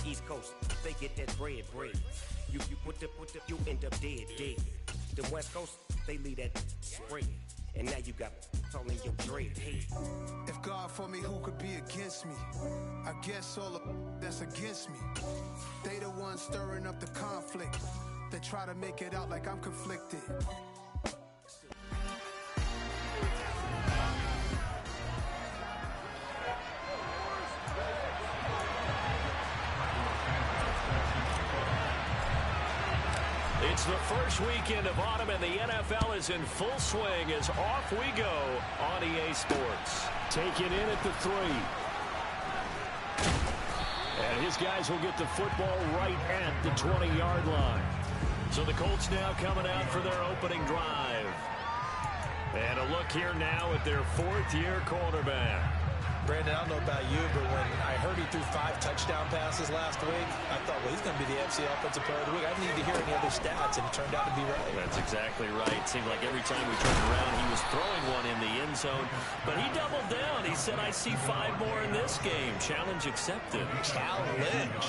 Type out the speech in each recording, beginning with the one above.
East Coast, they get that bread. You you end up dead. The West Coast, they leave that spread. And now you got all in your dread. Hey. If God for me, who could be against me? I guess all the that's against me. They the ones stirring up the conflict. They try to make it out like I'm conflicted. It's the first weekend of autumn, and the NFL is in full swing as off we go on EA Sports. Take it in at the 3. And his guys will get the football right at the 20-yard line. So the Colts now coming out for their opening drive. And a look here now at their 4th-year quarterback. Brandon, I don't know about you, but when I heard he threw 5 touchdown passes last week, I thought, well, he's going to be the FC Offensive Player of the Week. I didn't need to hear any other stats, and it turned out to be right. That's exactly right. It seemed like every time we turned around, he was throwing one in the end zone. But he doubled down. He said, I see 5 more in this game. Challenge accepted. Challenge.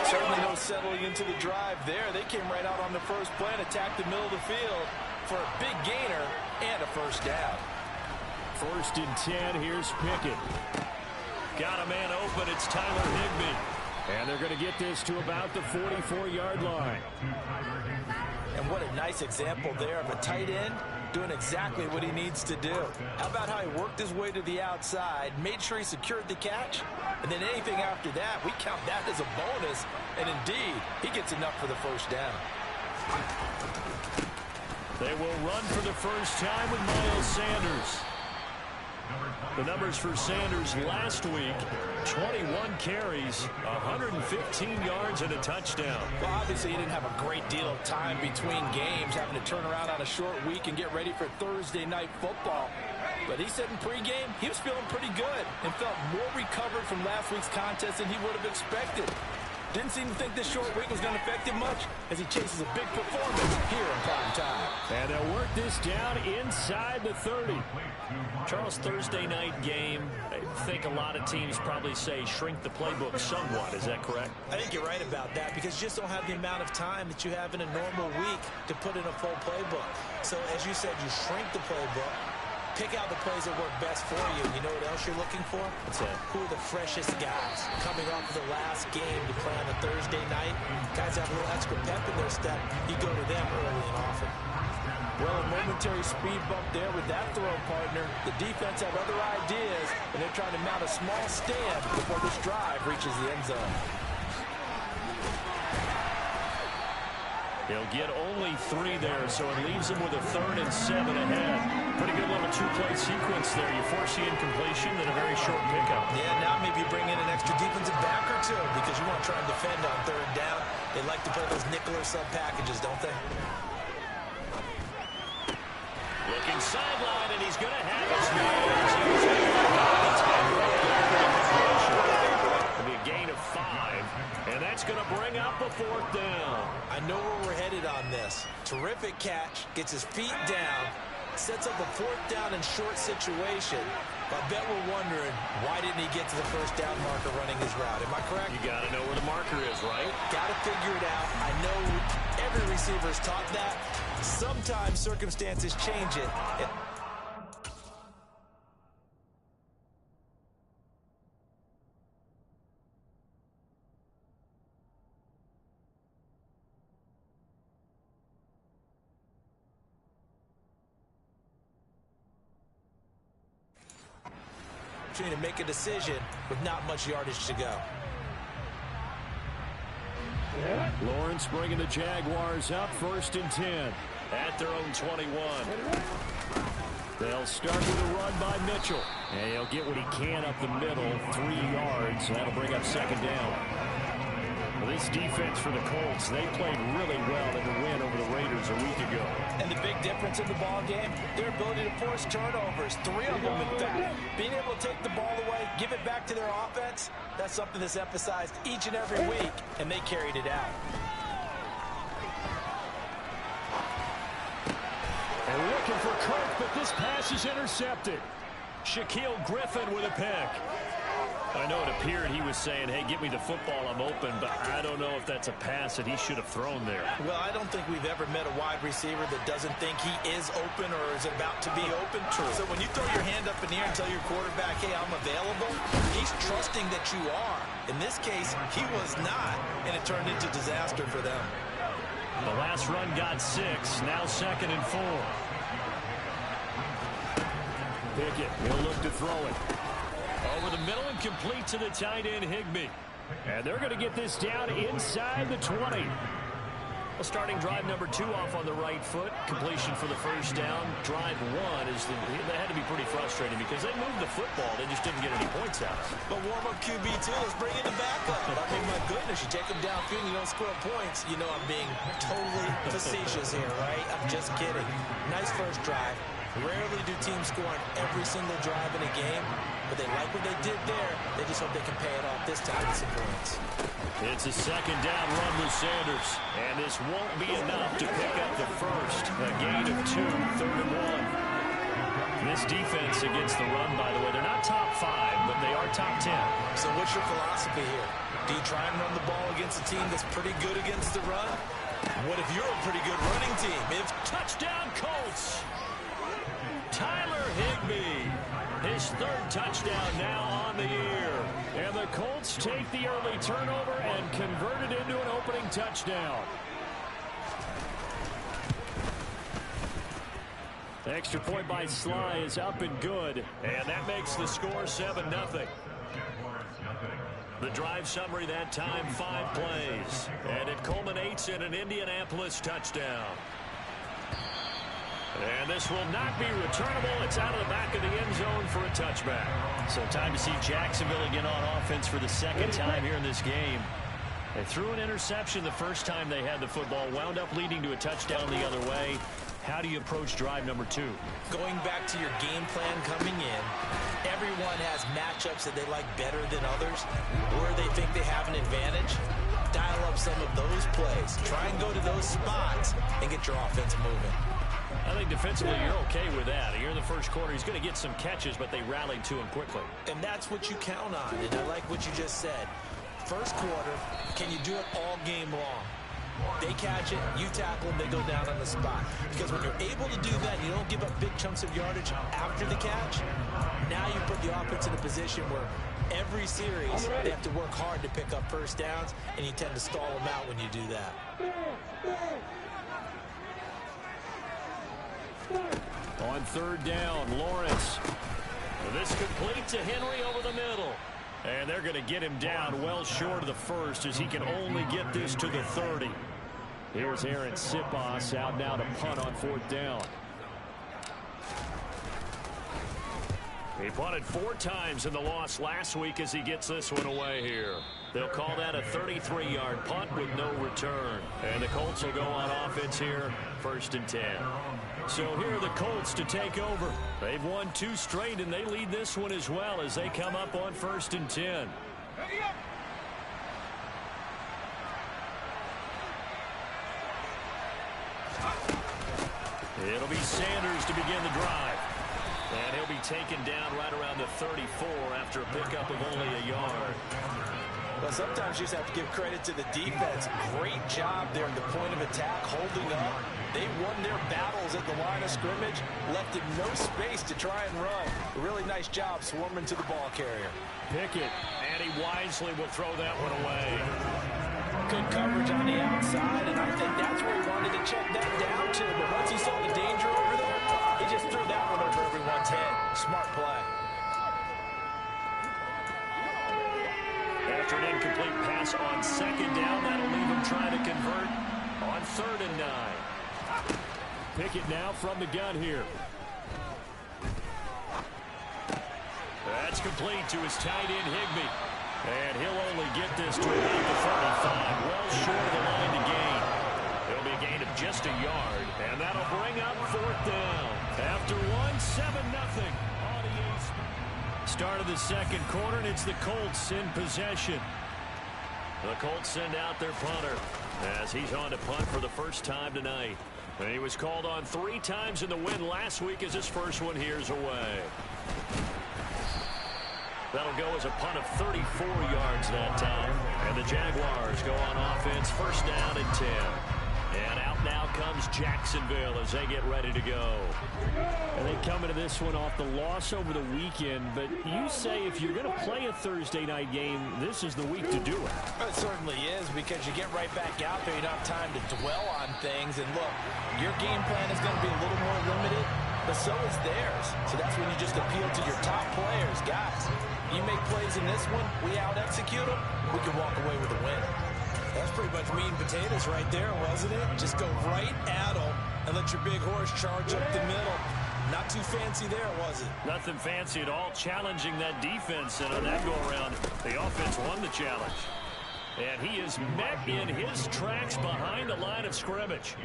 Certainly no settling into the drive there. They came right out on the first play and attacked the middle of the field for a big gainer and a first down. 1st and 10. Here's Pickett. Got a man open. It's Tyler Higbee. And they're going to get this to about the 44-yard line. And what a nice example there of a tight end doing exactly what he needs to do. How about how he worked his way to the outside, made sure he secured the catch, and then anything after that, we count that as a bonus. And indeed, he gets enough for the first down. They will run for the first time with Miles Sanders. The numbers for Sanders last week, 21 carries, 115 yards, and a touchdown. Well, obviously he didn't have a great deal of time between games, having to turn around on a short week and get ready for Thursday night football. But he said in pregame he was feeling pretty good and felt more recovered from last week's contest than he would have expected. Didn't seem to think this short week was going to affect him much as he chases a big performance here in prime time. And they'll work this down inside the 30. Charles, Thursday night game, I think a lot of teams probably say shrink the playbook somewhat. Is that correct? I think you're right about that because you just don't have the amount of time that you have in a normal week to put in a full playbook. So as you said, you shrink the playbook. Pick out the plays that work best for you. You know what else you're looking for? What's that? Who are the freshest guys coming off of the last game to play on a Thursday night? Guys have a little extra pep in their step. You go to them early and often. Well, a momentary speed bump there with that throw partner. The defense have other ideas, and they're trying to mount a small stand before this drive reaches the end zone. He'll get only 3 there, so it leaves him with a 3rd and 7 ahead. Pretty good little 2-play sequence there. You force the incompletion, then a very short pickup. Yeah, now maybe you bring in an extra defensive back or two because you want to try and defend on 3rd down. They like to play those nickel or sub packages, don't they? Looking sideline, and he's going to have his man. It'll be a gain of 5, and that's going to bring up a 4th down. I know where we're headed on this. Terrific catch, gets his feet down, sets up a 4th down and short situation. But I bet we're wondering, why didn't he get to the first down marker running his route? Am I correct? You got to know where the marker is, right? Got to figure it out. I know every receiver is taught that. Sometimes circumstances change it. Trying to make a decision with not much yardage to go. Lawrence bringing the Jaguars up 1st and 10 at their own 21. They'll start with a run by Mitchell, and he'll get what he can up the middle, 3 yards. That'll bring up 2nd down. Well, this defense for the Colts, they played really well in the win over the Raiders a week ago. And the big difference in the ball game, their ability to force turnovers, 3 of them in fact. Being able to take the ball away, give it back to their offense, that's something that's emphasized each and every week, and they carried it out. And looking for Kirk, but this pass is intercepted. Shaquille Griffin with a pick. I know it appeared he was saying, hey, give me the football, I'm open, but I don't know if that's a pass that he should have thrown there. Well, I don't think we've ever met a wide receiver that doesn't think he is open or is about to be open. True. So when you throw your hand up in the air and tell your quarterback, hey, I'm available, he's trusting that you are. In this case, he was not, and it turned into disaster for them. The last run got 6, now 2nd and 4. Pickett, he'll look to throw it. Over the middle and complete to the tight end, Higbee. And they're going to get this down inside the 20. Well, starting drive number 2 off on the right foot. Completion for the first down. Drive 1 is they had to be pretty frustrating because they moved the football. They just didn't get any points out. But warm-up QB2, let's bring in the backup. I mean, my goodness, you take them downfield and you don't score points. You know I'm being totally facetious here, right? I'm just kidding. Nice first drive. Rarely do teams score on every single drive in a game, but they like what they did there. They just hope they can pay it off this time with some points. It's a 2nd down run with Sanders, and this won't be enough to pick up the first. A gain of 2, 3rd and 1. This defense against the run, by the way, they're not top 5, but they are top 10. So what's your philosophy here? Do you try and run the ball against a team that's pretty good against the run? What if you're a pretty good running team? If touchdown Colts! Tyler Higbee, his 3rd touchdown now on the year. And the Colts take the early turnover and convert it into an opening touchdown. The extra point by Sly is up and good, and that makes the score 7-0. The drive summary that time, 5 plays, and it culminates in an Indianapolis touchdown. And this will not be returnable. It's out of the back of the end zone for a touchback. So time to see Jacksonville again on offense for the 2nd time here in this game. They threw an interception the first time they had the football, wound up leading to a touchdown the other way. How do you approach drive number 2? Going back to your game plan coming in, everyone has matchups that they like better than others, where they think they have an advantage. Dial up some of those plays. Try and go to those spots and get your offense moving. I think defensively you're okay with that. Here in the first quarter, he's going to get some catches, but they rallied to him quickly. And that's what you count on, and I like what you just said. First quarter, can you do it all game long? They catch it, you tackle them, they go down on the spot. Because when you're able to do that, you don't give up big chunks of yardage after the catch. Now you put the offense in a position where every series they have to work hard to pick up first downs, and you tend to stall them out when you do that. On 3rd down, Lawrence. This complete to Henry over the middle. And they're going to get him down well short of the first as he can only get this to the 30. Here's Aaron Sipos out now to punt on 4th down. He punted 4 times in the loss last week as he gets this one away here. They'll call that a 33-yard punt with no return. And the Colts will go on offense here, 1st and 10. So here are the Colts to take over. They've won 2 straight, and they lead this one as well as they come up on 1st and 10. It'll be Sanders to begin the drive. And he'll be taken down right around the 34 after a pickup of only a yard. Well, sometimes you just have to give credit to the defense. Great job there at the point of attack, holding up. They won their battles at the line of scrimmage, left him no space to try and run. A really nice job swarming to the ball carrier. Pickett, and he wisely will throw that one away. Good coverage on the outside, and I think that's where he wanted to check that down to. But once he saw the danger over there, he just threw that one over everyone's head. Smart play. After an incomplete pass on 2nd down, that'll leave him trying to convert on 3rd and 9. Pickett now from the gun here. That's complete to his tight end, Higbee. And he'll only get this to about the 35, well short of the line to gain. It'll be a gain of just a yard, and that'll bring up 4th down. After 7-0. Start of the 2nd quarter, and it's the Colts in possession. The Colts send out their punter as he's on to punt for the first time tonight. And he was called on 3 times in the win last week as his first one here's away. That'll go as a punt of 34 yards that time. And the Jaguars go on offense, first down and 10. And out now comes Jacksonville as they get ready to go. And they come into this one off the loss over the weekend. But you say if you're going to play a Thursday night game, this is the week to do it. It certainly is, because you get right back out there. You don't have time to dwell on things. And look, your game plan is going to be a little more limited, but so is theirs. So that's when you just appeal to your top players. Guys, you make plays in this one, we out-execute them, we can walk away with a win. That's pretty much meat and potatoes right there, wasn't it? Just go right at them and let your big horse charge up the middle. Not too fancy there, was it? Nothing fancy at all, challenging that defense. And on that go-around, the offense won the challenge. And he is met in his tracks behind the line of scrimmage.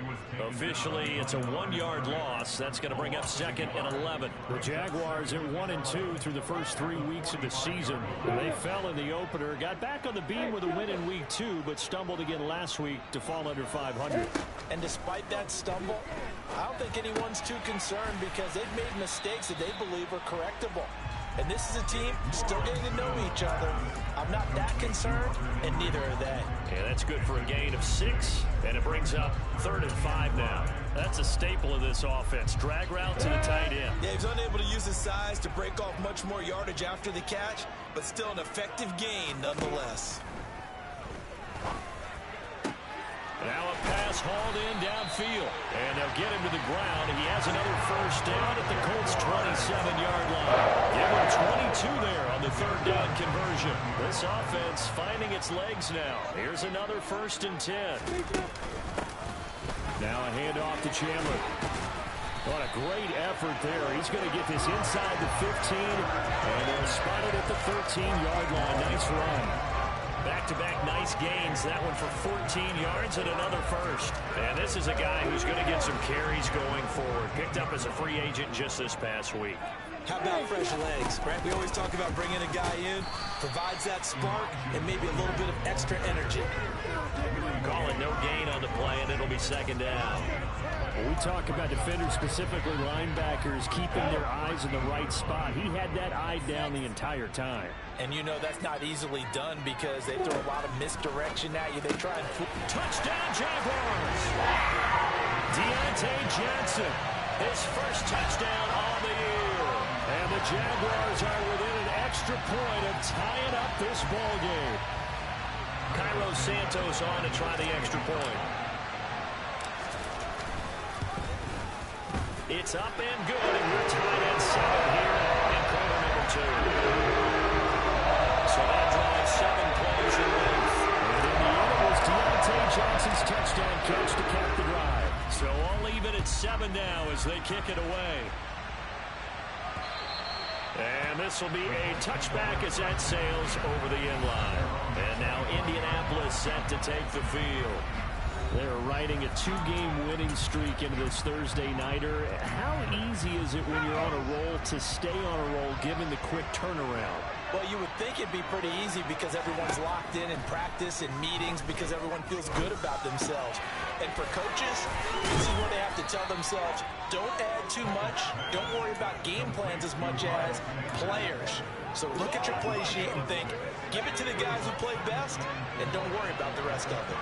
Officially, it's a 1-yard loss. That's going to bring up 2nd and 11. The Jaguars are 1-2 through the first 3 weeks of the season. They fell in the opener, got back on the beam with a win in week 2, but stumbled again last week to fall under 500. And despite that stumble, I don't think anyone's too concerned, because they've made mistakes that they believe are correctable. And this is a team still getting to know each other. I'm not that concerned, and neither are they. Yeah, that's good for a gain of 6, and it brings up 3rd and 5 now. That's a staple of this offense. Drag route to the tight end. Yeah, he's unable to use his size to break off much more yardage after the catch, but still an effective gain nonetheless. Now a pass hauled in downfield, and they'll get him to the ground. He has another first down at the Colts' 27-yard line. Give him 22 there on the 3rd down conversion. This offense finding its legs now. Here's another 1st and 10. Now a handoff to Chandler. What a great effort there. He's going to get this inside the 15, and they'll spot it at the 13-yard line. Nice run. Back-to-back nice gains. That one for 14 yards and another first. And this is a guy who's going to get some carries going forward. Picked up as a free agent just this past week. How about fresh legs, right? We always talk about bringing a guy in, provides that spark and maybe a little bit of extra energy. Call it no gain on the play, and it'll be 2nd down. When we talk about defenders, specifically linebackers, keeping their eyes in the right spot. He had that eye down the entire time. And you know that's not easily done, because they throw a lot of misdirection at you. They try and... Touchdown, Jaguars! Deontay Johnson, his first touchdown on the year. And the Jaguars are within an extra point of tying up this ball game. Cairo Santos on to try the extra point. It's up and good, and we're tied at 7 here in quarter number 2. So that drives 7 plays in length. And in the end, it was Deontay Johnson's touchdown catch to cap the drive. So all even at 7 now as they kick it away. And this will be a touchback as that sails over the end line. And now Indianapolis set to take the field. They're riding a 2-game winning streak into this Thursday nighter. How easy is it when you're on a roll to stay on a roll given the quick turnaround? Well, you would think it'd be pretty easy, because everyone's locked in practice and meetings, because everyone feels good about themselves. And for coaches, this is where they have to tell themselves, don't add too much. Don't worry about game plans as much as players. So look at your play sheet and think, give it to the guys who play best, and don't worry about the rest of it.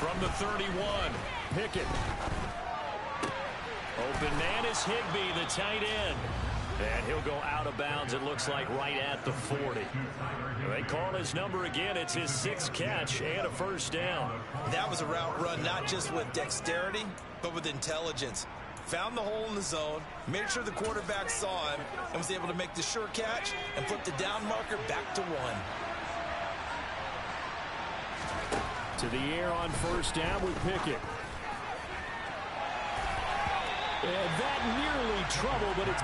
From the 31, Pickett. Open man is Higbee, the tight end. And he'll go out of bounds, it looks like, right at the 40. They call his number again. It's his 6th catch and a first down. That was a route run not just with dexterity, but with intelligence. Found the hole in the zone, made sure the quarterback saw him, and was able to make the sure catch and flip the down marker back to 1. To the air on first down with Pickett. And that nearly trouble, but it's...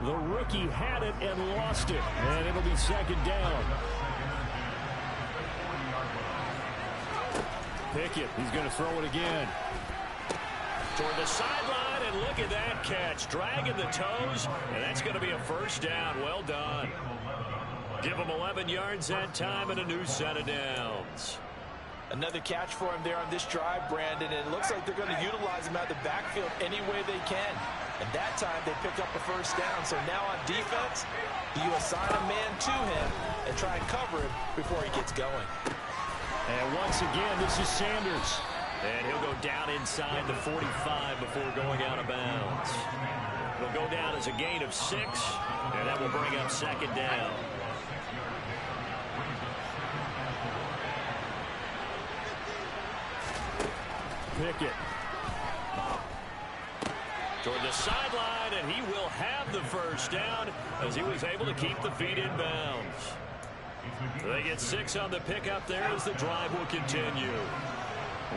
The rookie had it and lost it, and it'll be 2nd down. Pickett, he's going to throw it again. Toward the sideline, and look at that catch. Dragging the toes, and that's going to be a first down. Well done. Give him 11 yards that time and a new set of downs. Another catch for him there on this drive, Brandon, and it looks like they're going to utilize him out of the backfield any way they can. And that time they pick up a first down. So now on defense, you assign a man to him and try and cover him before he gets going. And once again, this is Sanders. And he'll go down inside the 45 before going out of bounds. It'll go down as a gain of 6, and that will bring up second down. Pickett. Toward the sideline, and he will have the first down as he was able to keep the feet in bounds. They get 6 on the pickup there as the drive will continue.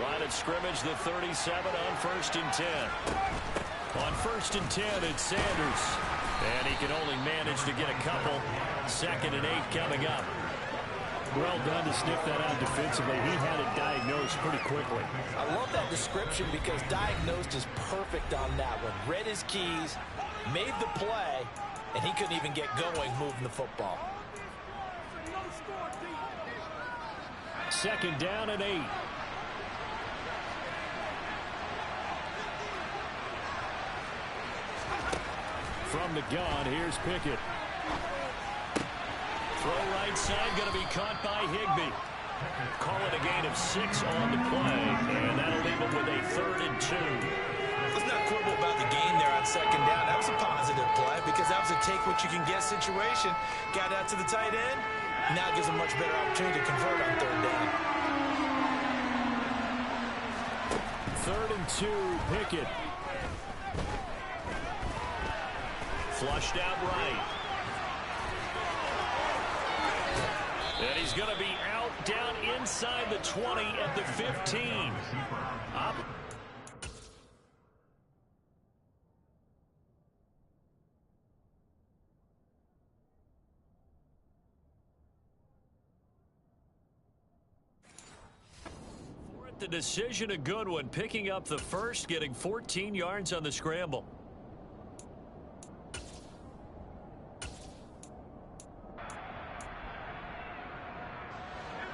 Line of scrimmage, the 37 on 1st and 10. On 1st and 10, it's Sanders. And he can only manage to get a couple. 2nd and 8 coming up. Well done to sniff that out defensively. He had it diagnosed pretty quickly. I love that description because diagnosed is perfect on that one. Read his keys, made the play, and he couldn't even get going moving the football. 2nd down and 8. From the gun, here's Pickett. Throw right side, going to be caught by Higbee. Call it a gain of 6 on the play, and that'll leave him with a 3rd and 2. Let's not quibble about the gain there on 2nd down. That was a positive play because that was a take-what-you-can-get situation. Got out to the tight end. Now gives a much better opportunity to convert on 3rd down. 3rd and 2, Pickett. Flushed out right. And he's going to be out down inside the 20 at the 15. Up. The decision, a good one. Picking up the first, getting 14 yards on the scramble.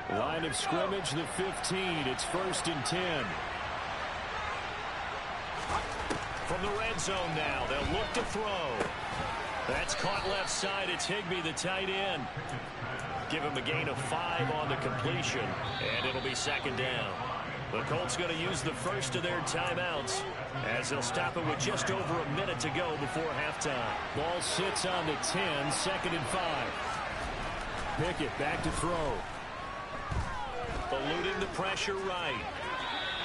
Line of scrimmage, the 15. It's 1st and 10. From the red zone now, they'll look to throw. That's caught left side. It's Higbee, the tight end. Give him a gain of 5 on the completion, and it'll be 2nd down. The Colts going to use the first of their timeouts as they'll stop it with just over a minute to go before halftime. Ball sits on the 10, 2nd and 5. Pickett back to throw. Eluding the pressure right.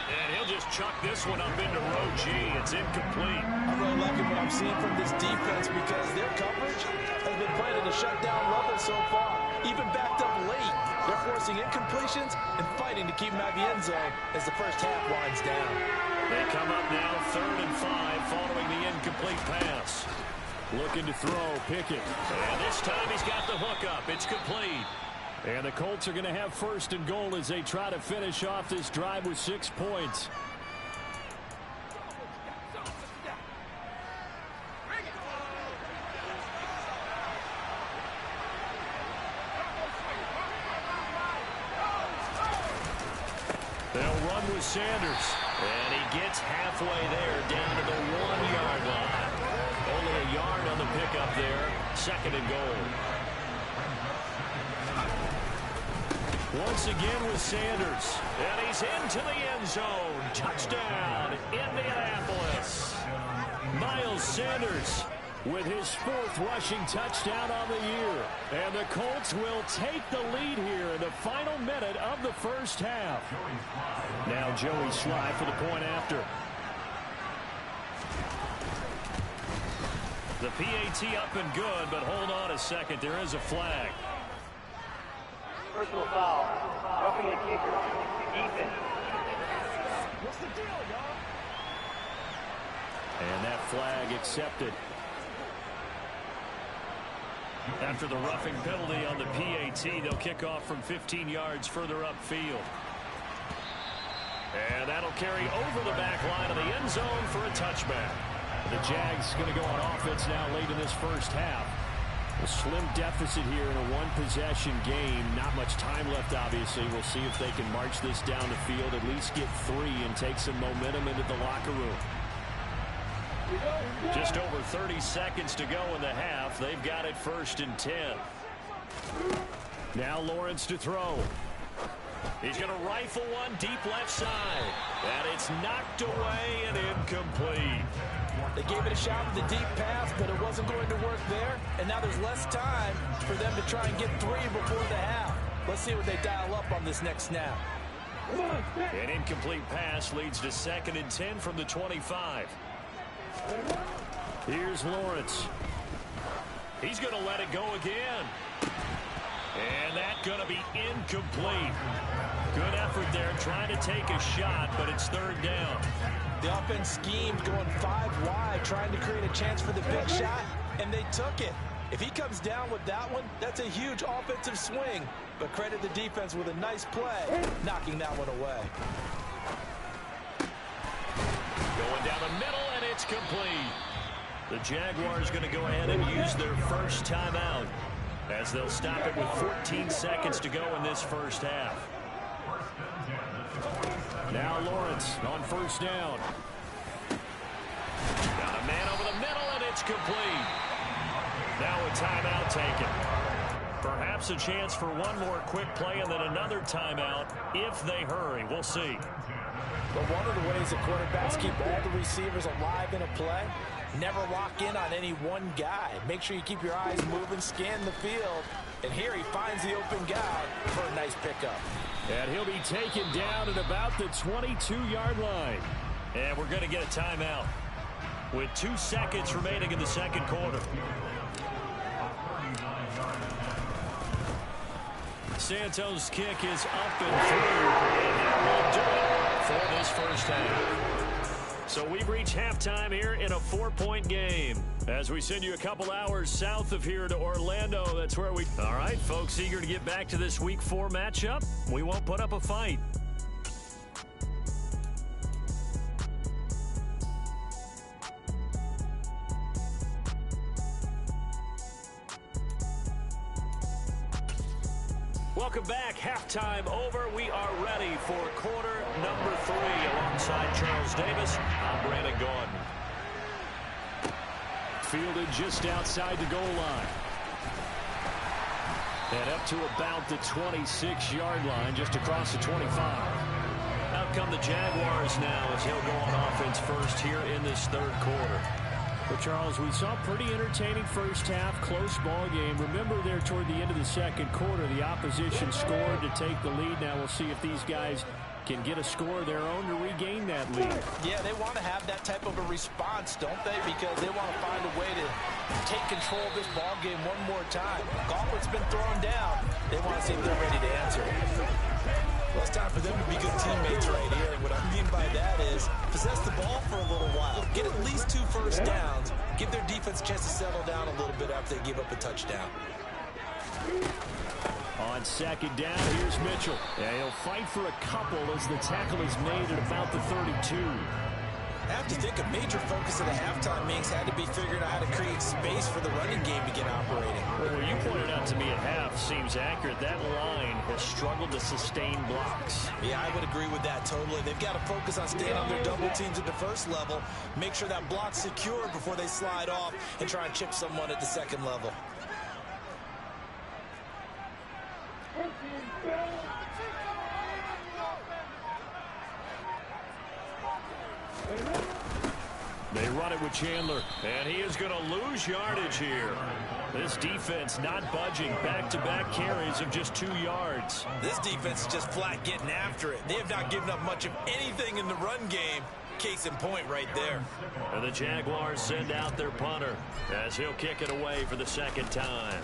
And he'll just chuck this one up into row G. It's incomplete. I'm really liking what I'm seeing from this defense because their coverage has been played at a shutdown level so far. Even backed up late, they're forcing incompletions and fighting to keep them out of the end zone as the first half winds down. They come up now 3rd and 5 following the incomplete pass. Looking to throw, Pickett. And this time he's got the hook up. It's complete. And the Colts are going to have 1st and goal as they try to finish off this drive with 6 points. They'll run with Sanders. And he gets halfway there down to the 1-yard line. Only a yard on the pickup there. 2nd and goal. Once again with Sanders. And he's into the end zone. Touchdown, Indianapolis. Miles Sanders with his 4th rushing touchdown on the year. And the Colts will take the lead here in the final minute of the first half. Now Joey Sly for the point after. The PAT up and good, but hold on a second. There is a flag. Personal foul. Roughing the kicker. Ethan. What's the deal, y'all? And that flag accepted. After the roughing penalty on the PAT, they'll kick off from 15 yards further upfield. And that'll carry over the back line of the end zone for a touchback. The Jags going to go on offense now late in this first half. A slim deficit here in a one-possession game. Not much time left, obviously. We'll see if they can march this down the field, at least get 3, and take some momentum into the locker room. Just over 30 seconds to go in the half. They've got it 1st and 10. Now Lawrence to throw. He's going to rifle one deep left side. And it's knocked away and incomplete. They gave it a shot with the deep pass, but it wasn't going to work there. And now there's less time for them to try and get 3 before the half. Let's see what they dial up on this next snap. An incomplete pass leads to 2nd and 10 from the 25. Here's Lawrence. He's going to let it go again. And that's going to be incomplete. Good effort there, trying to take a shot, but it's 3rd down. The offense schemed going 5 wide, trying to create a chance for the big shot, and they took it. If he comes down with that one, that's a huge offensive swing. But credit the defense with a nice play, knocking that one away. Going down the middle, and it's complete. The Jaguars going to go ahead and use their first timeout, as they'll stop it with 14 seconds to go in this first half. Now Lawrence on 1st down. Got a man over the middle, and it's complete. Now a timeout taken. Perhaps a chance for one more quick play and then another timeout if they hurry. We'll see. But one of the ways that quarterbacks keep all the receivers alive in a play, never lock in on any one guy. Make sure you keep your eyes moving, scan the field. And here he finds the open guy for a nice pickup. And he'll be taken down at about the 22-yard line. And we're going to get a timeout with 2 seconds remaining in the 2nd quarter. Santos' kick is up and through, and that will do it for this first half. So we've reached halftime here in a 4-point game. As we send you a couple hours south of here to Orlando, that's where we... All right, folks, eager to get back to this Week 4 matchup. We won't put up a fight. Welcome back. Halftime over. We are ready for quarter number 3 alongside Charles Davis. I'm Brandon Gordon. Fielded just outside the goal line. And up to about the 26-yard line, just across the 25. Out come the Jaguars now as he'll go on offense first here in this 3rd quarter. But Charles, we saw pretty entertaining first half, close ball game. Remember there toward the end of the 2nd quarter, the opposition scored to take the lead. Now we'll see if these guys can get a score of their own to regain that lead. Yeah, they want to have that type of a response, don't they? Because they want to find a way to take control of this ball game one more time. Gauntlet's been thrown down. They want to see if they're ready to answer. Well, it's time for them to be good teammates right here. What I mean by that is possess the ball for a little while. Get at least 2 first downs. Give their defense a chance to settle down a little bit after they give up a touchdown. On 2nd down, here's Mitchell. Yeah, he'll fight for a couple as the tackle is made at about the 32. I have to think a major focus of the halftime meetings had to be figuring out how to create space for the running game to get operating. Well, what you pointed out to me at half seems accurate. That line has struggled to sustain blocks. Yeah, I would agree with that totally. They've got to focus on staying on their double teams at the first level, make sure that block's secure before they slide off and try and chip someone at the 2nd level. They run it with Chandler, and he is going to lose yardage here. This defense not budging. Back-to-back carries of just 2 yards. This defense is just flat getting after it. They have not given up much of anything in the run game. Case in point right there. And the Jaguars send out their punter as he'll kick it away for the 2nd time.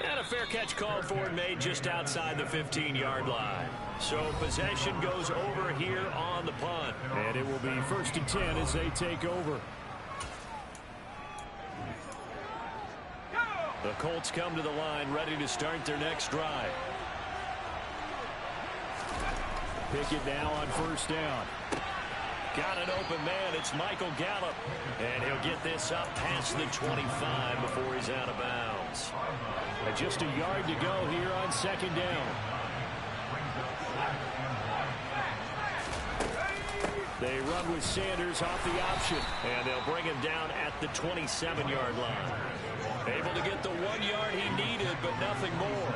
And a fair catch called for and made just outside the 15-yard line. So possession goes over here on the punt. And it will be 1st and 10 as they take over. The Colts come to the line ready to start their next drive. Pickett now on first down. Got an open man. It's Michael Gallup. And he'll get this up past the 25 before he's out of bounds. And just a yard to go here on second down. They run with Sanders off the option. And they'll bring him down at the 27-yard line. Able to get the 1 yard he needed, but nothing more.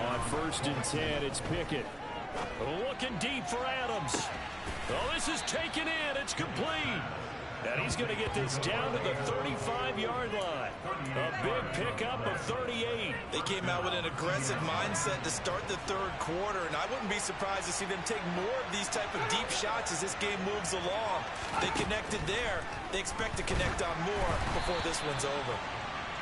On first and 10, it's Pickett. Looking deep for Adams. Oh, this is taken in. It's complete. And he's going to get this down to the 35-yard line. A big pickup of 38. They came out with an aggressive mindset to start the third quarter, and I wouldn't be surprised to see them take more of these type of deep shots as this game moves along. They connected there. They expect to connect on more before this one's over.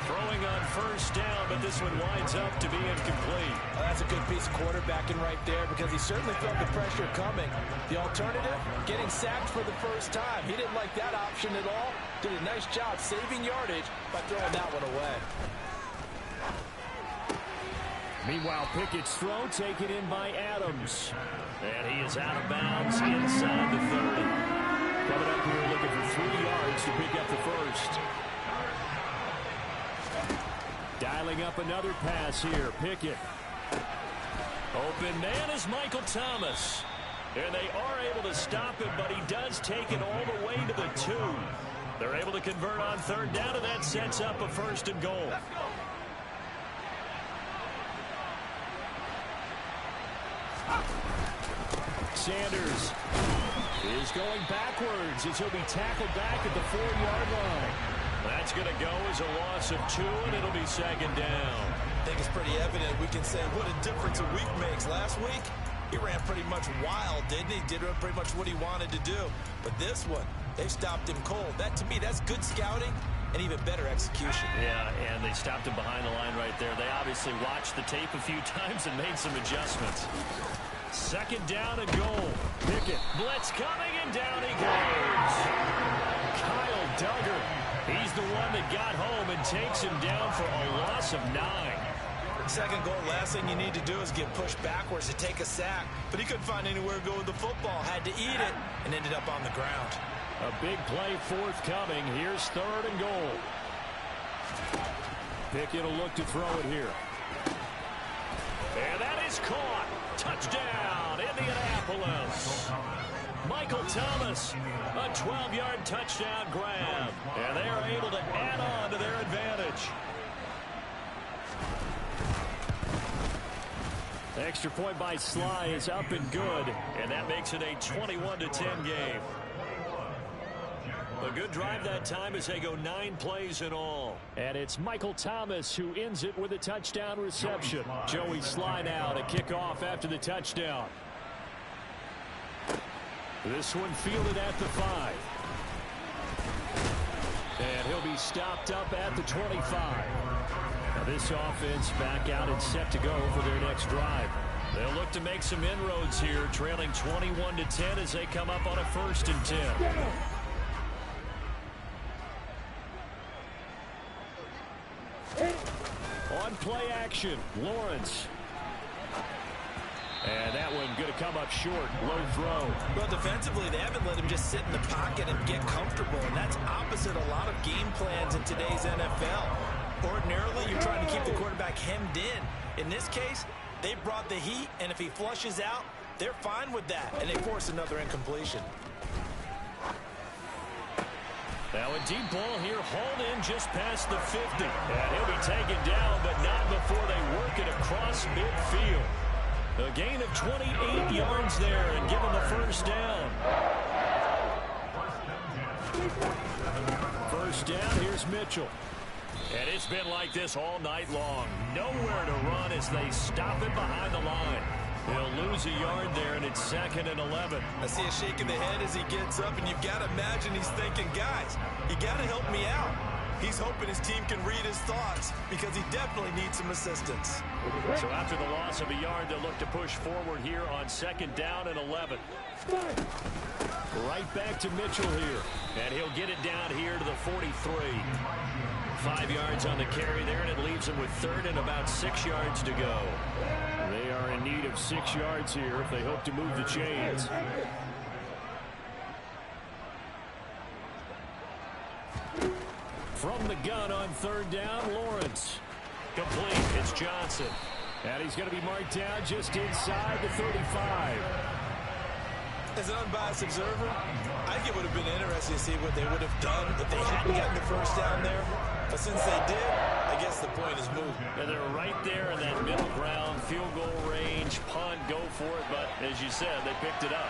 Throwing on first down, but this one winds up to be incomplete. That's a good piece of quarterbacking right there because he certainly felt the pressure coming. The alternative, getting sacked for the first time. He didn't like that option at all. Did a nice job saving yardage by throwing that one away. Meanwhile, Pickett's throw taken in by Adams. And he is out of bounds inside the 30. Coming up here looking for 3 yards to pick up the first. Dialing up another pass here. Pickett. Open man is Michael Thomas. And they are able to stop him, but he does take it all the way to the 2. They're able to convert on third down, and that sets up a first and goal. Sanders is going backwards as he'll be tackled back at the 4-yard line. That's going to go as a loss of 2, and it'll be second down. I think it's pretty evident. We can say what a difference a week makes. Last week, he ran pretty much wild, didn't he? Did pretty much what he wanted to do. But this one, they stopped him cold. That, to me, that's good scouting and even better execution. Yeah, and they stopped him behind the line right there. They obviously watched the tape a few times and made some adjustments. Second down and goal. Pickett. Blitz coming, and down he goes. Kyle Duggar. He's the one that got home and takes him down for a loss of 9. Second goal, last thing you need to do is get pushed backwards to take a sack. But he couldn't find anywhere to go with the football. Had to eat it and ended up on the ground. A big play forthcoming. Here's third and goal. Pickett will look to throw it here. And that is caught. Touchdown, Indianapolis. Michael Thomas, a 12-yard touchdown grab. And they are able to add on to their advantage. Extra point by Sly is up and good. And that makes it a 21-10 game. A good drive that time as they go 9 plays in all. And it's Michael Thomas who ends it with a touchdown reception. Joey Sly now to kick off after the touchdown. This one fielded at the 5. And he'll be stopped up at the 25. Now this offense back out and set to go for their next drive. They'll look to make some inroads here, trailing 21-10 as they come up on a 1st and 10. On play action, Lawrence. And that one going to come up short. Low throw. Well, defensively, they haven't let him just sit in the pocket and get comfortable. And that's opposite a lot of game plans in today's NFL. Ordinarily, you're trying to keep the quarterback hemmed in. In this case, they brought the heat, and if he flushes out, they're fine with that. And they force another incompletion. Now a deep ball here, hauled in just past the 50. And he'll be taken down, but not before they work it across midfield. A gain of 28 yards there and give him the first down. First down, here's Mitchell. And it's been like this all night long. Nowhere to run as they stop it behind the line. He'll lose a yard there, and it's 2nd and 11. I see a shake of the head as he gets up, and you've got to imagine he's thinking, guys, you got to help me out. He's hoping his team can read his thoughts because he definitely needs some assistance. So after the loss of a yard, they'll look to push forward here on 2nd down and 11. Right back to Mitchell here. And he'll get it down here to the 43. 5 yards on the carry there, and it leaves them with 3rd and about 6 yards to go. They are in need of 6 yards here if they hope to move the chains. From the gun on 3rd down, Lawrence. Complete. It's Johnson. And he's going to be marked down just inside the 35. As an unbiased observer, I think it would have been interesting to see what they would have done if they hadn't gotten the 1st down there. But since they did, I guess the point is moved. And they're right there in that middle ground, field goal range, punt, go for it. But as you said, they picked it up.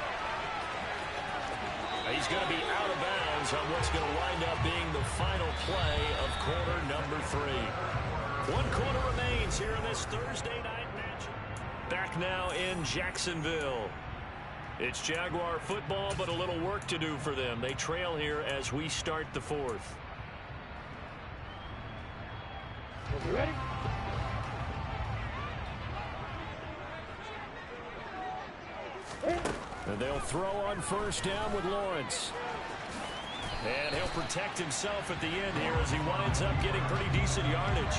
He's going to be out of bounds on what's going to wind up being the final play of quarter number 3. 1 quarter remains here in this Thursday night matchup. Back now in Jacksonville. It's Jaguar football, but a little work to do for them. They trail here as we start the 4th. You ready? And they'll throw on 1st down with Lawrence. And he'll protect himself at the end here as he winds up getting pretty decent yardage.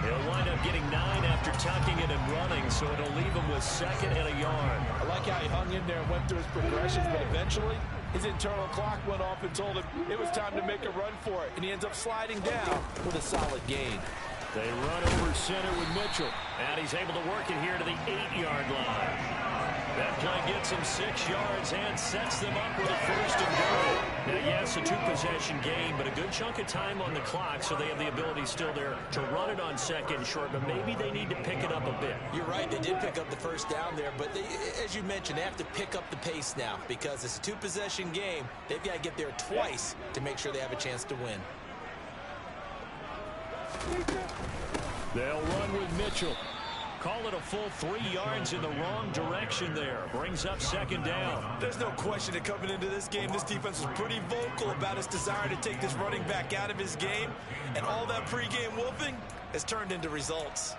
He'll wind up getting 9 after tucking it and running, so it'll leave him with 2nd and a yard. I like how he hung in there and went through his progressions, but eventually his internal clock went off and told him it was time to make a run for it, and he ends up sliding down with a solid gain. They run over center with Mitchell, and he's able to work it here to the 8-yard line. That play gets him 6 yards and sets them up with a 1st and goal. Now, yes, a 2-possession game, but a good chunk of time on the clock, so they have the ability still there to run it on 2nd short, but maybe they need to pick it up a bit. You're right, they did pick up the 1st down there, but they, as you mentioned, they have to pick up the pace now because it's a 2-possession game. They've got to get there twice to make sure they have a chance to win. They'll run with Mitchell. Call it a full 3 yards in the wrong direction there. Brings up 2nd down. There's no question that coming into this game, this defense was pretty vocal about its desire to take this running back out of his game. And all that pregame wolfing has turned into results.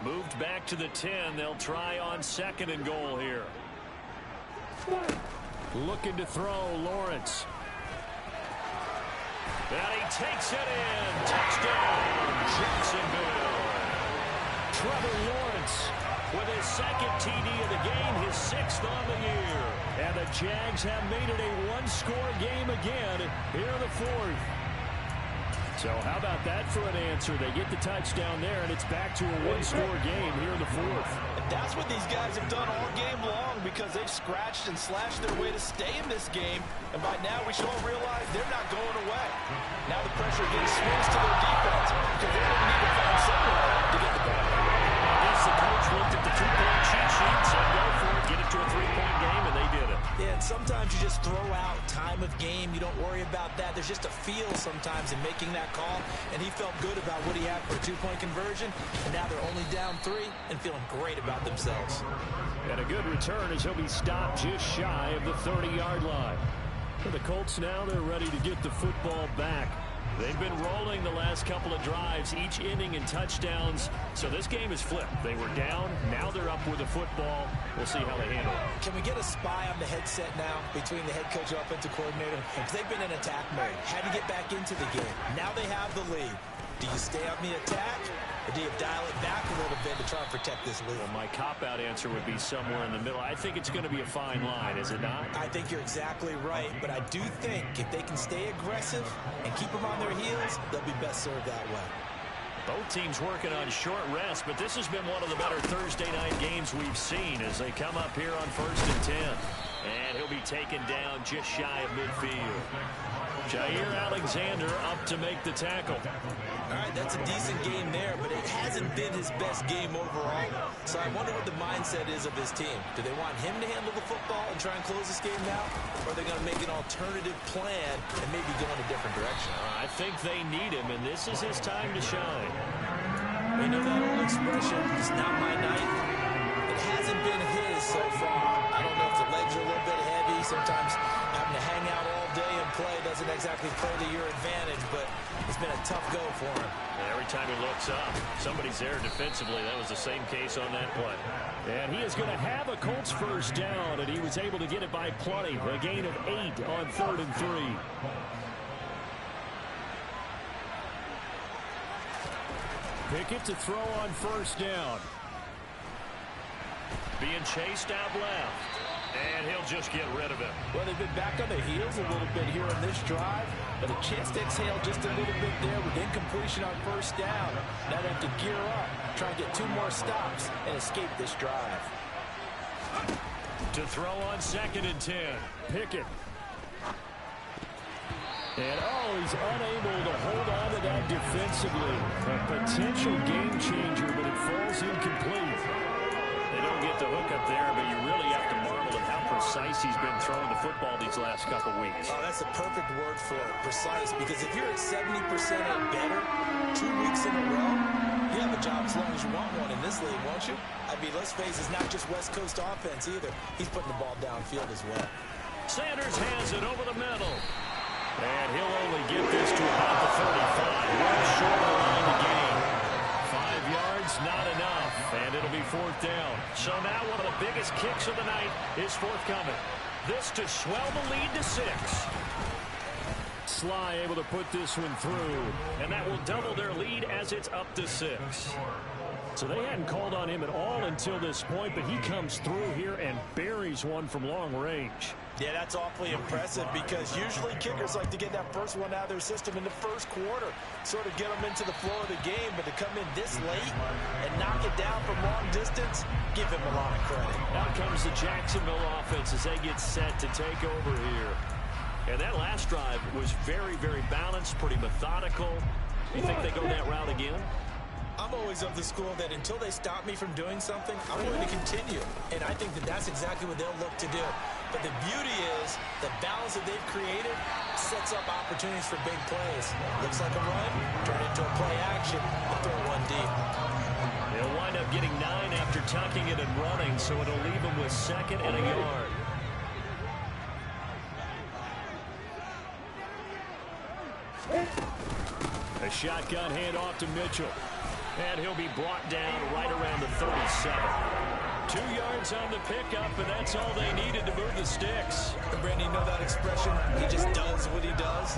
Moved back to the 10. They'll try on 2nd and goal here. Looking to throw, Lawrence. And he takes it in. Touchdown, Jacksonville. Trevor Lawrence with his 2nd TD of the game, his 6th on the year. And the Jags have made it a 1-score game again here in the 4th. So how about that for an answer? They get the touchdown there, and it's back to a 1-score game here in the 4th. And that's what these guys have done all game long because they've scratched and slashed their way to stay in this game. And by now, we should all realize they're not going away. Now the pressure again swings to their defense because they're going to need to find somewhere to get the ball. I guess the coach looked at the 2-point cheat sheet and said, go for it, get it to a 3-point game, and they did it. Yeah, and sometimes you just throw out time of game. You don't worry about that. There's just a feel sometimes in making that call, and he felt good about what he had for a 2-point conversion, and now they're only down 3 and feeling great about themselves. And a good return as he'll be stopped just shy of the 30-yard line. For the Colts now, they're ready to get the football back. They've been rolling the last couple of drives, each inning in touchdowns. So this game is flipped. They were down. Now they're up with the football. We'll see how they handle it. Can we get a spy on the headset now between the head coach and offensive coordinator? Because they've been in attack mode. Had to get back into the game. Now they have the lead. Do you stay on the attack, or do you dial it back a little bit to try and protect this lead? Well, my cop-out answer would be somewhere in the middle. I think it's going to be a fine line, is it not? I think you're exactly right, but I do think if they can stay aggressive and keep them on their heels, they'll be best served that way. Both teams working on short rest, but this has been one of the better Thursday night games we've seen as they come up here on 1st and 10. And he'll be taken down just shy of midfield. Jair Alexander up to make the tackle. All right, that's a decent game there, but it hasn't been his best game overall. So I wonder what the mindset is of his team. Do they want him to handle the football and try and close this game now? Or are they going to make an alternative plan and maybe go in a different direction? I think they need him, and this is his time to shine. You know that old expression, it's not my night. It hasn't been his so far. I don't know if the legs are a little bit heavy. Sometimes having to hang out all day and play doesn't exactly play to your advantage, but it's been a tough go for him. And every time he looks up, somebody's there defensively. That was the same case on that play. And he is going to have a Colts first down, and he was able to get it by plenty. A gain of 8 on 3rd and 3. Pickett to throw on first down. Being chased out left. And he'll just get rid of him. Well, they've been back on their heels a little bit here on this drive, but a chance to exhale just a little bit there with incompletion on first down. Now they have to gear up, try and get 2 more stops, and escape this drive. To throw on 2nd and 10. Pickett. And, he's unable to hold on to that defensively. A potential game changer, but it falls incomplete. They don't get the hook up there, but you really have to marvel at how precise he's been throwing the football these last couple weeks. Oh, that's a perfect word for it, precise, because if you're at 70% or better 2 weeks in a row, you have a job as long as you want one in this league, won't you? I mean, let's face it, it's not just West Coast offense either. He's putting the ball downfield as well. Sanders has it over the middle. And he'll only get this to about the 35. Well short of the line to gain. 5 yards, not enough. And it'll be 4th down. So now one of the biggest kicks of the night is forthcoming. This to swell the lead to 6. Sly able to put this one through. And that will double their lead as it's up to 6. So they hadn't called on him at all until this point, but he comes through here and buries one from long range. Yeah, that's awfully impressive because usually kickers like to get that first one out of their system in the first quarter, sort of get them into the flow of the game, but to come in this late and knock it down from long distance, give him a lot of credit. Out comes the Jacksonville offense as they get set to take over here. And that last drive was very, very balanced, pretty methodical. You think they go that route again? I'm always of the school that until they stop me from doing something, I'm going to continue. And I think that that's exactly what they'll look to do. But the beauty is the balance that they've created sets up opportunities for big plays. Looks like a run, turn it into a play action, and throw one deep. They'll wind up getting 9 after tucking it and running, so it'll leave them with 2nd and a yard. A shotgun handoff to Mitchell. And he'll be brought down right around the 37. 2 yards on the pickup, and that's all they needed to move the sticks. And Brandon, you know that expression? He just does what he does.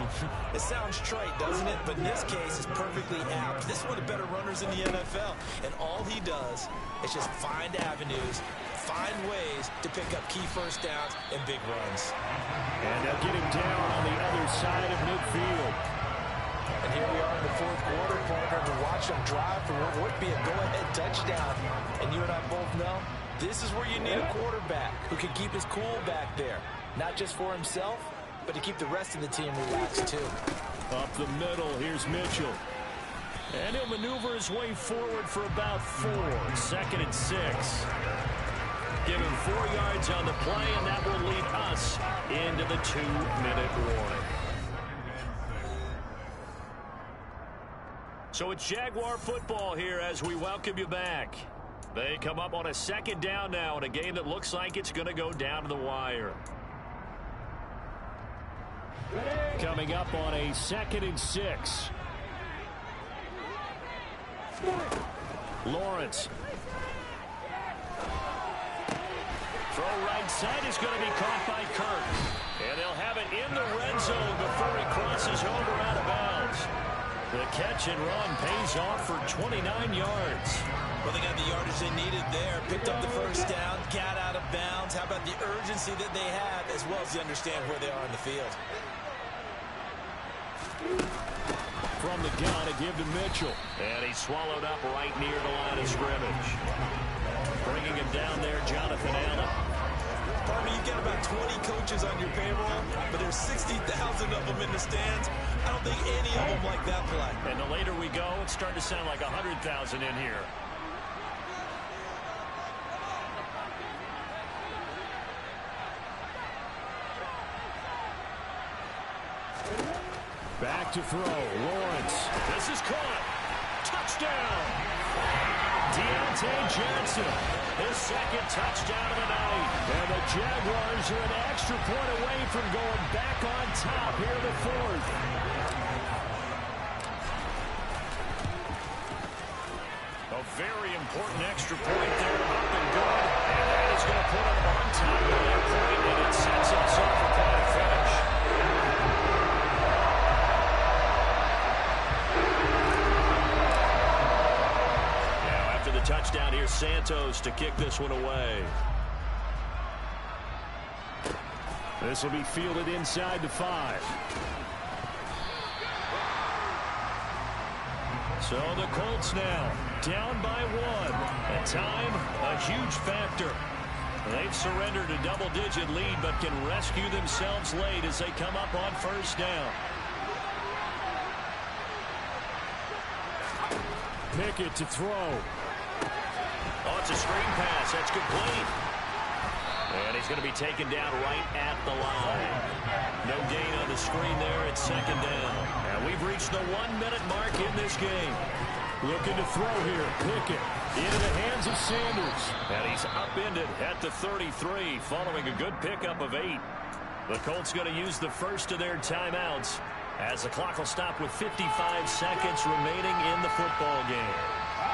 It sounds trite, doesn't it? But in this case, it's perfectly apt. This is one of the better runners in the NFL. And all he does is just find avenues, find ways to pick up key first downs and big runs. And they'll get him down on the other side of midfield. And here we are in the 4th quarter, partner, to watch them drive for what would be a go-ahead touchdown. And you and I both know this is where you need a quarterback who can keep his cool back there. Not just for himself, but to keep the rest of the team relaxed too. Up the middle, here's Mitchell. And he'll maneuver his way forward for about 4. 2nd and 6. Give him 4 yards on the play, and that will lead us into the 2-minute warning. So it's Jaguar football here as we welcome you back. They come up on a 2nd down now in a game that looks like it's going to go down to the wire. Coming up on a 2nd and 6. Lawrence. Throw right side is going to be caught by Kirk. And they'll have it in the red zone before he crosses over out of bounds. The catch and run pays off for 29 yards. Well, they got the yardage they needed there. Picked up the first down, got out of bounds. How about the urgency that they have, as well as you understand where they are in the field. From the gun, a give to Mitchell. And he's swallowed up right near the line of scrimmage. Bringing him down there, Jonathan Allen. Pardon me, you get about 20 coaches on your payroll, but there's 60,000 of them in the stands. I don't think any of them like that play. And the later we go, it's starting to sound like 100,000 in here. Back to throw, Lawrence. This is caught. Touchdown. Johnson, his second touchdown of the night. And the Jaguars are an extra point away from going back on top here in the fourth. A very important extra point there, up and good. And that is going to put him on top of that point, and it sets us up for quite a finish. Touchdown here, Santos to kick this one away. This will be fielded inside the 5. So the Colts now down by 1. At time, a huge factor. They've surrendered a double-digit lead, but can rescue themselves late as they come up on first down. Pickett to throw. Oh, it's a screen pass. That's complete. And he's going to be taken down right at the line. No gain on the screen there. It's second down. And we've reached the 1-minute mark in this game. Looking to throw here. Pickett into the hands of Sanders. And he's upended at the 33 following a good pickup of 8. The Colts going to use the first of their timeouts as the clock will stop with 55 seconds remaining in the football game.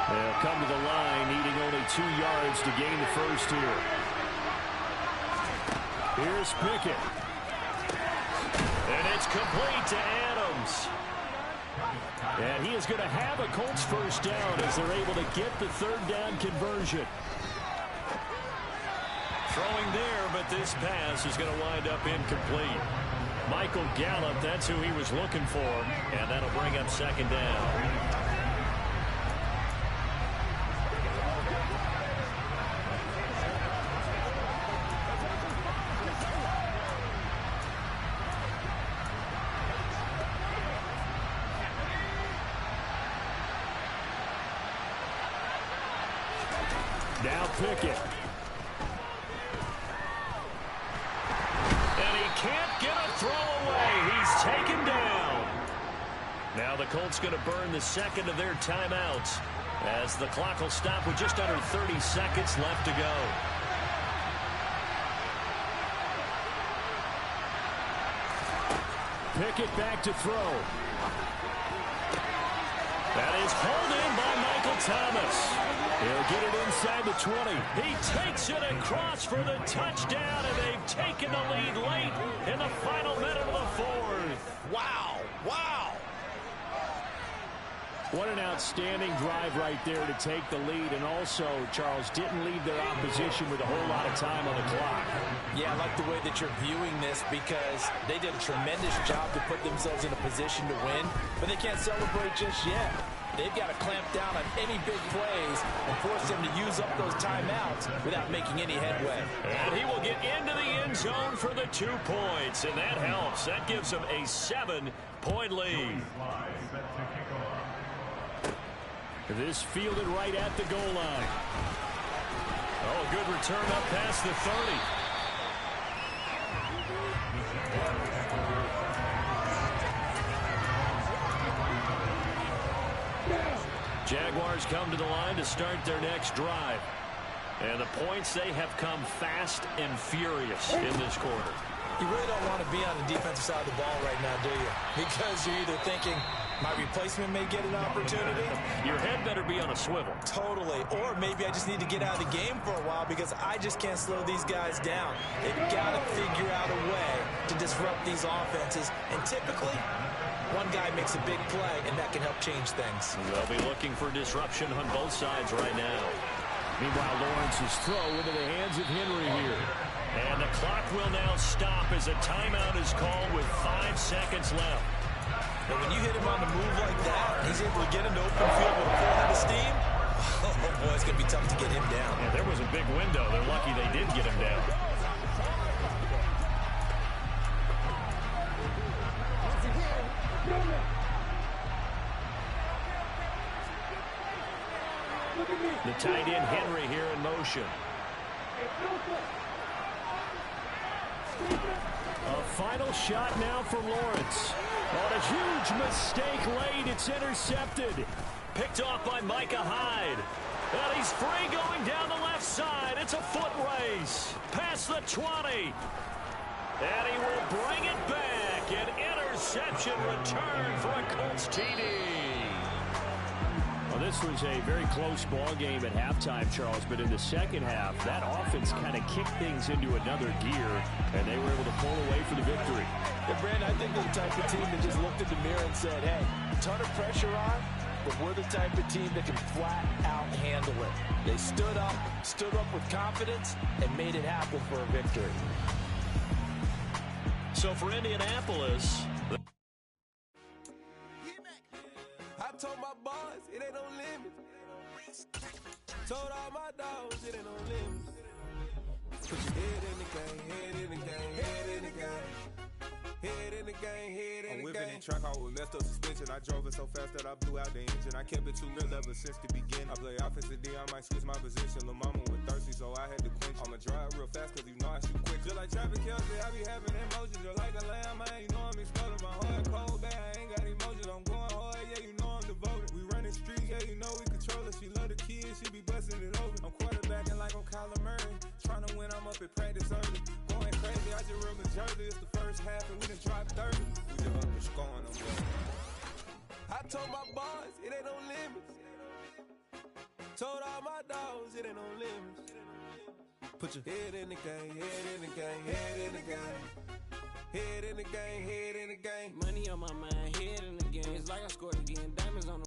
They'll come to the line, needing only 2 yards to gain the first here. Here's Pickett. And it's complete to Adams. And he is going to have a Colts first down as they're able to get the third down conversion. Throwing there, but this pass is going to wind up incomplete. Michael Gallup, that's who he was looking for, and that'll bring up second down. Now Pickett. And he can't get a throw away. He's taken down. Now the Colts going to burn the second of their timeouts as the clock will stop with just under 30 seconds left to go. Pickett back to throw. That is pulled in by Michael Thomas. He'll get it inside the 20. He takes it across for the touchdown, and they've taken the lead late in the final minute of the fourth. Wow. Wow. What an outstanding drive right there to take the lead, and also, Charles, didn't leave their opposition with a whole lot of time on the clock. Yeah, I like the way that you're viewing this because they did a tremendous job to put themselves in a position to win, but they can't celebrate just yet. They've got to clamp down on any big plays and force them to use up those timeouts without making any headway. And he will get into the end zone for the 2 points, and that helps. That gives them a 7-point lead. This fielded right at the goal line. Oh, a good return up past the 30. Jaguars come to the line to start their next drive. And the points, they have come fast and furious in this quarter. You really don't want to be on the defensive side of the ball right now, do you? Because you're either thinking, my replacement may get an opportunity. Your head better be on a swivel. Totally. Or maybe I just need to get out of the game for a while because I just can't slow these guys down. They've got to figure out a way to disrupt these offenses. And typically, one guy makes a big play, and that can help change things. They'll be looking for disruption on both sides right now. Meanwhile, Lawrence's throw into the hands of Henry here. And the clock will now stop as a timeout is called with 5 seconds left. And when you hit him on the move like that, he's able to get into open field with a full head of steam. Oh, boy, it's going to be tough to get him down. Yeah, there was a big window. They're lucky they did get him down. The tight end Henry here in motion. A final shot now for Lawrence. On a huge mistake late, it's intercepted. Picked off by Micah Hyde. And he's free going down the left side. It's a foot race. Past the 20. And he will bring it back. An interception return for a Colts TD. Well, this was a very close ball game at halftime, Charles, but in the second half, that offense kind of kicked things into another gear, and they were able to pull away for the victory. Yeah, Brandon, I think they're the type of team that just looked in the mirror and said, hey, a ton of pressure on, but we're the type of team that can flat out handle it. They stood up with confidence, and made it happen for a victory. So for Indianapolis, I told my boys it ain't no limit. Told all my dogs it ain't no limit. Put your head in the game, head in the game, head in the game. Head in the game, head in the game. I'm whipping in track out with messed up suspension. I drove it so fast that I blew out the engine. I kept it too real ever since the beginning. I play offensive D, I might switch my position. Lil' mama was thirsty, so I had to quench. I'ma drive real fast, cause you know I shoot quick. Just like traffic Kelsey, I be having emotions. Just like a lamb, man, you know I'm exploding. My heart cold, bad, I ain't got emotions. I'm going hard, yeah, you know I'm devoted. We running streets, yeah, you know we control it. She love the kids, she be busting it open. I'm quarterbacking like I'm Kyler Murray. Trying to win, I'm up at practice early. Going crazy, I just real the jersey. It's the first half and we done dropped 30. We just up and scoring them. I told my boys it ain't no limits. Told all my dogs it ain't no limits. Put your head in the game, head in the game, head in the game. Head in the game, head in the game. Money on my mind, head in the game. It's like I scored a